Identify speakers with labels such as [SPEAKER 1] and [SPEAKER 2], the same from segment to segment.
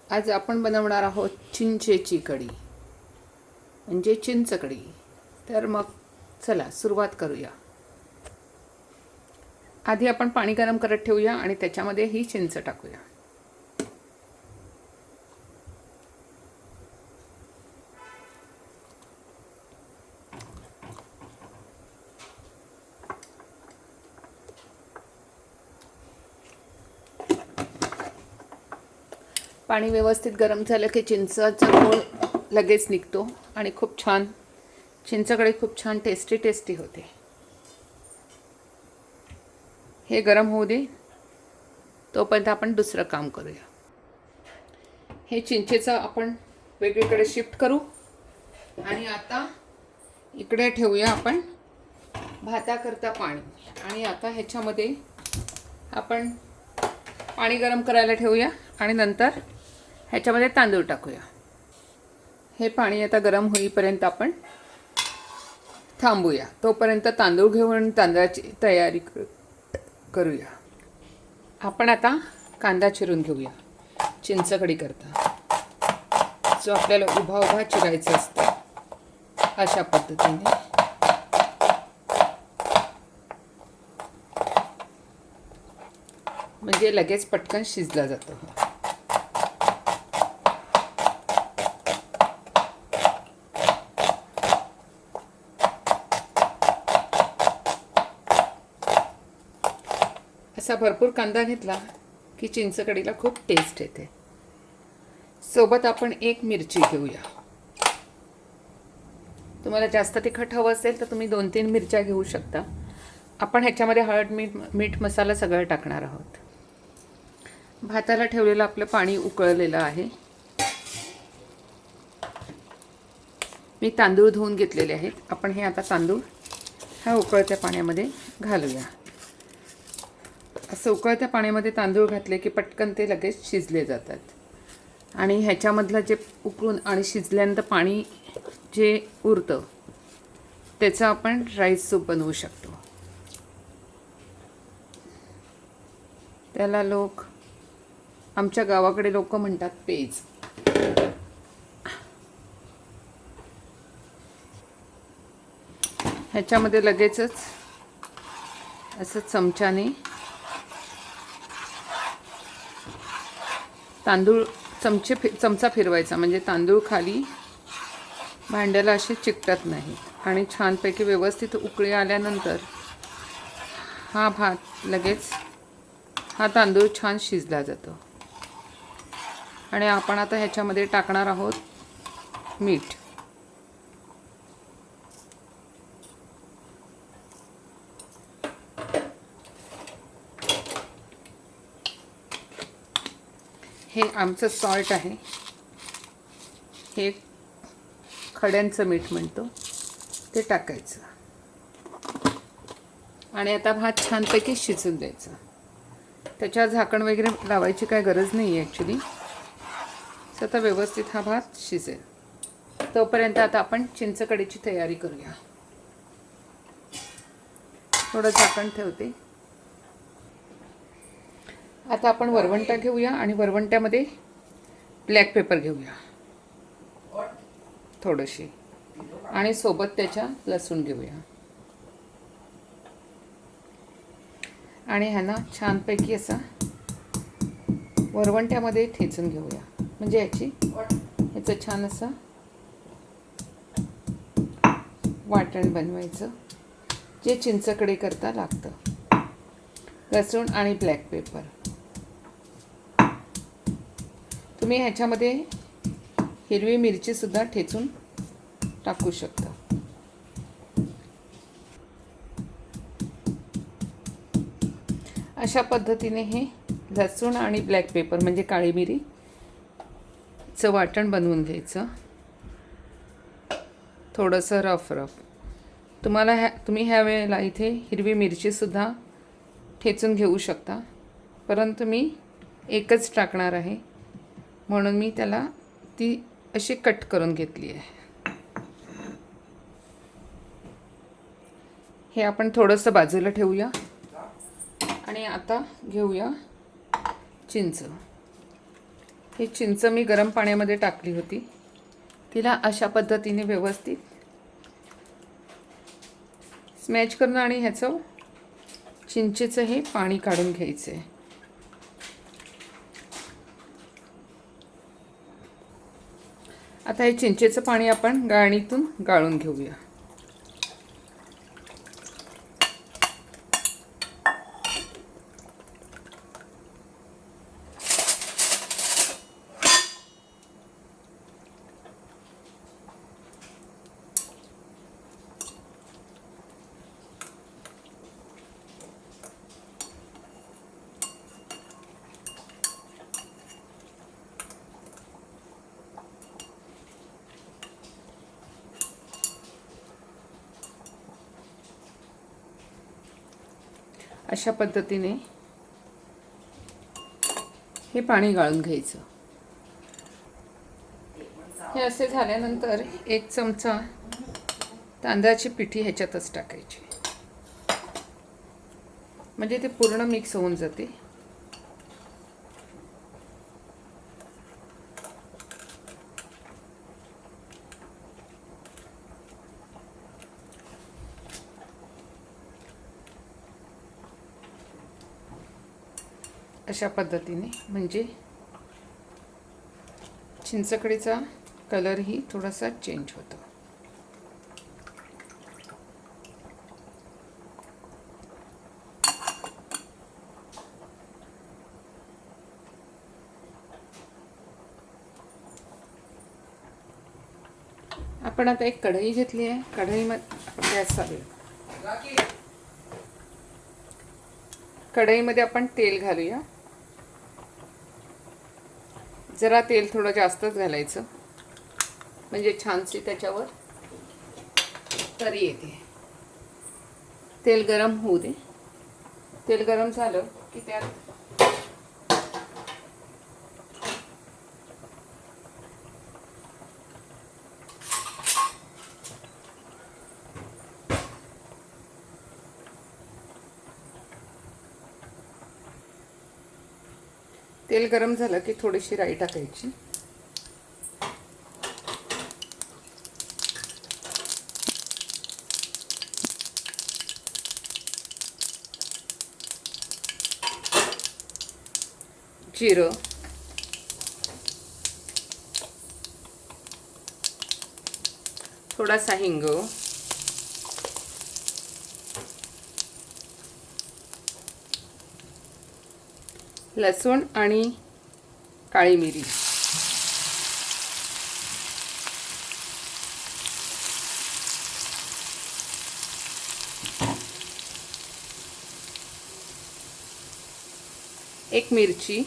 [SPEAKER 1] आज आपण बनवणार आहोत चिंचेची कढी म्हणजे चिंच कढी. तर मग चला सुरुवात करूया. आधी आपण पाणी गरम करत ठेवूया आणि त्याच्यामध्ये ही चिंच टाकूया. पाणी व्यवस्थित गरम झालं की चिंचाचा गोळ लगेच निघतो आणि खूप छान चिंचकढी खूप छान टेस्टी होते. हे गरम होऊ दे, तोपर्यंत आपण दुसरं काम करूया. हे चिंचेचं आपण वेगळीकडे शिफ्ट करू आणि आता इकडे ठेवूया आपण भाताकरता पाणी. आणि आता ह्याच्यामध्ये आपण पाणी गरम करायला ठेवूया आणि नंतर ह्याच्यामध्ये तांदूळ टाकूया. हे पाणी आता गरम होईपर्यंत आपण थांबूया. तोपर्यंत तांदूळ घेऊन तांदळाची तयारी करूया. आपण आता कांदा चिरून घेऊया. चिंचकढी करता जो आपल्याला उभा उभा चिरायचा असतो अशा पद्धतीने. म्हणजे लगेच पटकन शिजला जातो. असा भरपूर कांदा घेतला की चिंचकढीला खूप टेस्ट येते. सोबत आपण एक मिरची घेऊया. तुम्हाला जास्त तिखट हवं असेल तर तुम्ही 2-3 मिरच्या घेऊ शकता. आपण ह्याच्यामध्ये हळद मीठ मसाला सगळं टाकणार आहोत. भाताला ठेवलेलं आपलं पाणी उकळलेलं आहे. मी तांदूळ धुवून घेतलेले आहेत. आपण हे आता तांदूळ ह्या उकळत्या पाण्यामध्ये घालूया. असं उकळत्या पाण्यामध्ये तांदूळ घातले की पटकन ते लगेच शिजले जातात. आणि ह्याच्यामधलं जे उकळून आणि शिजल्यानंतर पाणी जे उरतं त्याचं आपण राईस सूप बनवू शकतो. त्याला आमच्या गावाकडे लोक म्हणतात पेज. ह्याच्यामध्ये लगेचच असं चमच्याने तांदूळ चमचा फिरवायचा म्हणजे तांदूळ खाली भांड्याला असे चिकटत नाही. आणि छानपैकी व्यवस्थित उकळी आल्यानंतर हा भात लगेच हा तांदूळ छान शिजला जातो. आणि आपण आता ह्याच्यामध्ये टाकणार आहोत मीठ. हे आमचं सॉल्ट आहे. हे खड्यांचं मीठ म्हणतो ते टाकायचं. आणि आता भात छानपैकी शिजून द्यायचा. त्याच्यावर झाकण वगैरे लावायची काय गरज नाही आहे ॲक्च्युली. आता व्यवस्थित हा भात शिजेल. तोपर्यंत आता आपण चिंचकढीची तयारी करूया. थोडं झाकण ठेवते. आता आपण वरवंटा घेऊया आणि वरवंट्यामध्ये ब्लॅक पेपर घेऊया थोडीशी. आणि सोबत त्याच्या लसूण घेऊया. आणि ह्यांना छानपैकी असा वरवंट्यामध्ये ठेचून घेऊया. म्हणजे ह्याचं छान असं वाटण बनवायचं जे चिंचकढी करता लागतं. लसूण आणि ब्लॅक पेपर. तुम्ही ह्याच्यामध्ये हिरवी मिरचीसुद्धा ठेचून टाकू शकता. अशा पद्धतीने हे लसूण आणि ब्लॅक पेपर म्हणजे काळी मिरीचं वाटण बनवून घ्यायचं. थोडंसं रफ. तुम्ही ह्या वेळेला इथे हिरवी मिरचीसुद्धा ठेचून घेऊ शकता. परंतु मी एकच टाकणार आहे म्हणून मी त्याला ती अशी कट करून घेतली आहे. हे आपण थोडंसं बाजूला ठेवूया. आणि आता घेऊया चिंच. ही चिंच मी गरम पाण्यामध्ये टाकली होती. तिला अशा पद्धतीने व्यवस्थित स्मॅच करणं आणि ह्याचं चिंचेचं हे पाणी काढून घ्यायचं आहे. आता हे चिंचेचं पाणी आपण गाळणीतून गाळून घेऊया. अशा पद्धतीने हे पाणी गाळून घ्यायचं. हे असे झाल्यानंतर 1 चमचा तांदळाची पिठी ह्याच्यातच टाकायची, म्हणजे ते पूर्ण मिक्स होऊन जाते. अशा पद्धतीने म्हणजे चिंचकढीचा कलरही थोडासा चेंज होतो. आपण आता एक कढई घेतली आहे. कढईमध्ये गॅस चालू आहे. कढईमध्ये आपण तेल घालूया. जरा तेल थोडं जास्तच घालायचं, म्हणजे छानशी त्याच्यावर तरी येते. तेल गरम होऊ दे. तेल गरम झालं की त्यात तेल गरम झालं की थोडीशी राई टाकायची. जिरं, थोडासा हिंग, लसूण आणि काळी मिरी, एक मिरची,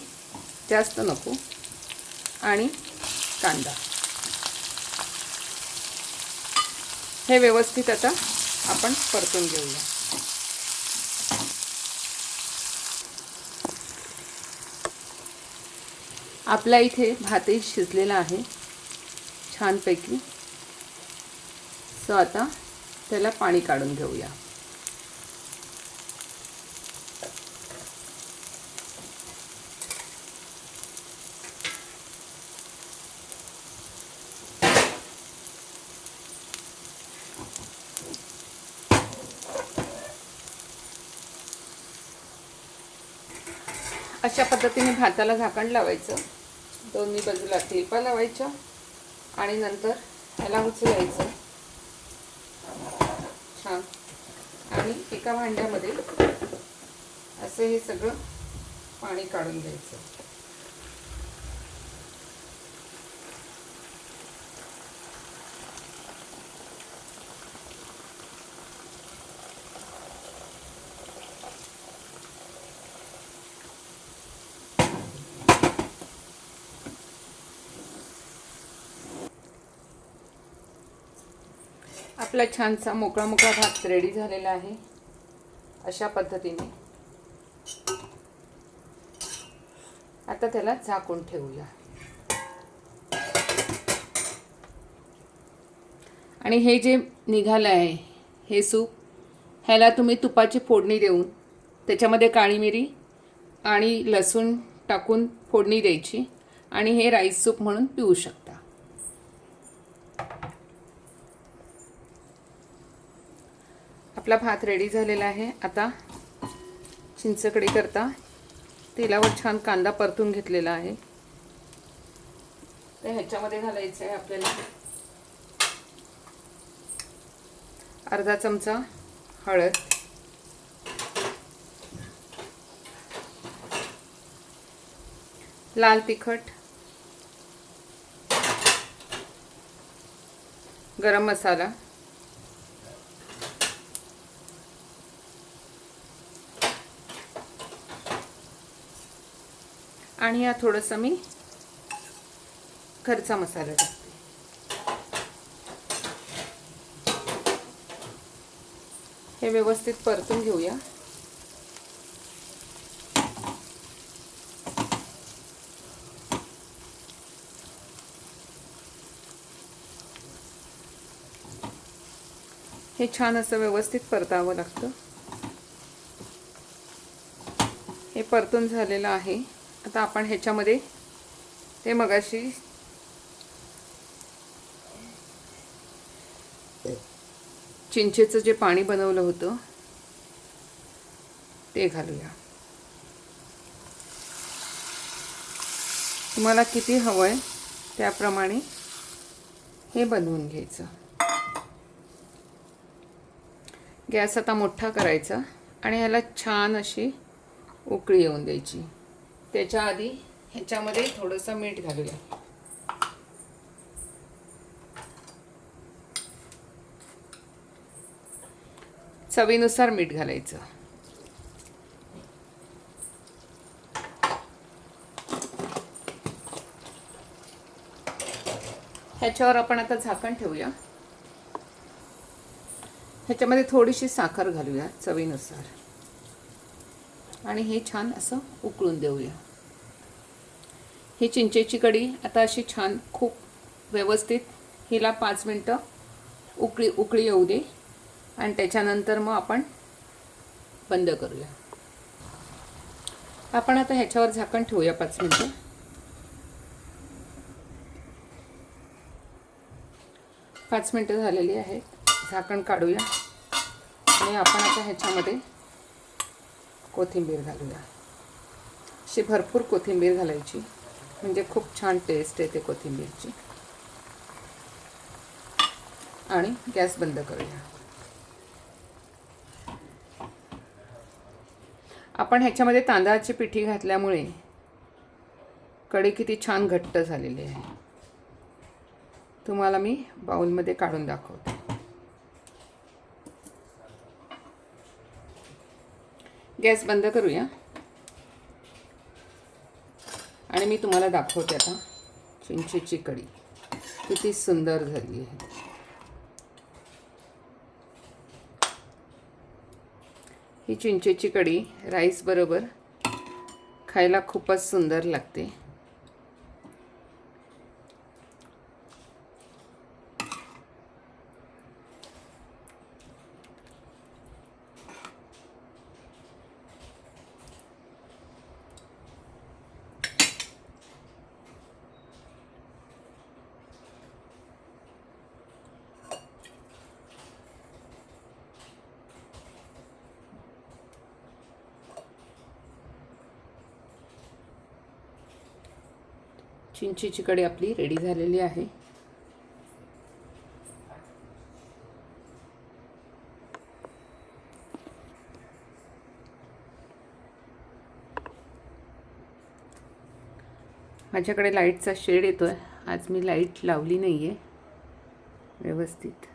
[SPEAKER 1] जास्त नको, आणि कांदा. हे व्यवस्थित आता आपण परतून घेऊया. आपला इथे भातही शिजलेला आहे छानपैकी. सो आता त्याला पाणी काढून घेऊया. अशा पद्धतीने भाताला झाकण लावायचं. दोन्ही बाजूला तिरपा लावायच्या आणि नंतर ह्याला उचलायचं छान, आणि एका भांड्यामध्ये असं हे सगळं पाणी काढून घ्यायचं. आपला छानसा मोकळा मोकळा भात रेडी झालेला आहे. अशा पद्धतीने आता त्याला झाकून ठेवूया. आणि हे जे निघालं आहे हे सूप, ह्याला तुम्ही तुपाची फोडणी देऊन त्याच्यामध्ये काळी मिरी आणि लसूण टाकून फोडणी द्यायची आणि हे राईस सूप म्हणून पिऊ शकता. आपला भात रेडी झालेला आहे. आता चिंचकढी करता तेलावर छान कांदा परतून घेतलेला आहे. तर ह्याच्यामध्ये घालायचं आहे आपल्याला अर्धा चमचा हळद, लाल तिखट, गरम मसाला, आणि या थोडंसं मी घरचा मसाला टाकते. हे व्यवस्थित परतून घेऊया. हे छान असं व्यवस्थित परतावं लागतं. हे परतून झालेलं आहे. आता आपण ह्याच्यामध्ये ते मगाशी चिंचेचं जे पाणी बनवलं होतं ते घालूया. तुम्हाला किती हवं आहे त्याप्रमाणे हे बनवून घ्यायचं. गॅस आता मोठा करायचा आणि ह्याला छान अशी उकळी येऊन द्यायची. त्याच्या आधी ह्याच्यामध्ये थोडंसं मीठ घालूया. चवीनुसार मीठ घालायचं. ह्याच्यावर आपण आता झाकण ठेवूया. ह्याच्यामध्ये थोडीशी साखर घालूया चवीनुसार आणि हे छान असं उकळून देऊया. ही चिंचेची कढी आता अशी छान खूप व्यवस्थित हिला 5 मिनटं उकळी येऊ दे आणि त्याच्यानंतर मग आपण बंद करूया. आपण आता ह्याच्यावर झाकण ठेवूया 5 मिनटं. 5 मिनटं झालेली आहेत. झाकण काढूया आणि आपण आता ह्याच्यामध्ये कोथिंबीर घालूया. अशी भरपूर कोथिंबीर घालायची म्हणजे खूप छान टेस्ट येते कोथिंबीरची. आणि गॅस बंद करूया. आपण ह्याच्यामध्ये तांदळाची पिठी घातल्यामुळे कढी किती छान घट्ट झालेली आहे. तुम्हाला मी बाउलमध्ये काढून दाखवते. गॅस बंद करूया आणि मी तुम्हाला दाखवते आता चिंचेची कढी किती सुंदर झाली आहे. ही चिंचेची कढी राईस बरोबर खायला खूपच सुंदर लागते. चिंचेची कढी आपली रेडी झालेली आहे. माझ्याकडे लाईटचा शेड येतोय. आज मी लाईट लावली नाहीये व्यवस्थित.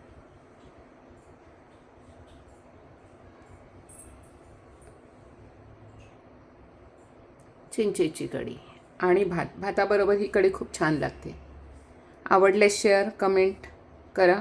[SPEAKER 1] चिंचेची कढी आणि भाताबरोबर ही कढी खूप छान लागते. आवडल्यास शेअर कमेंट करा.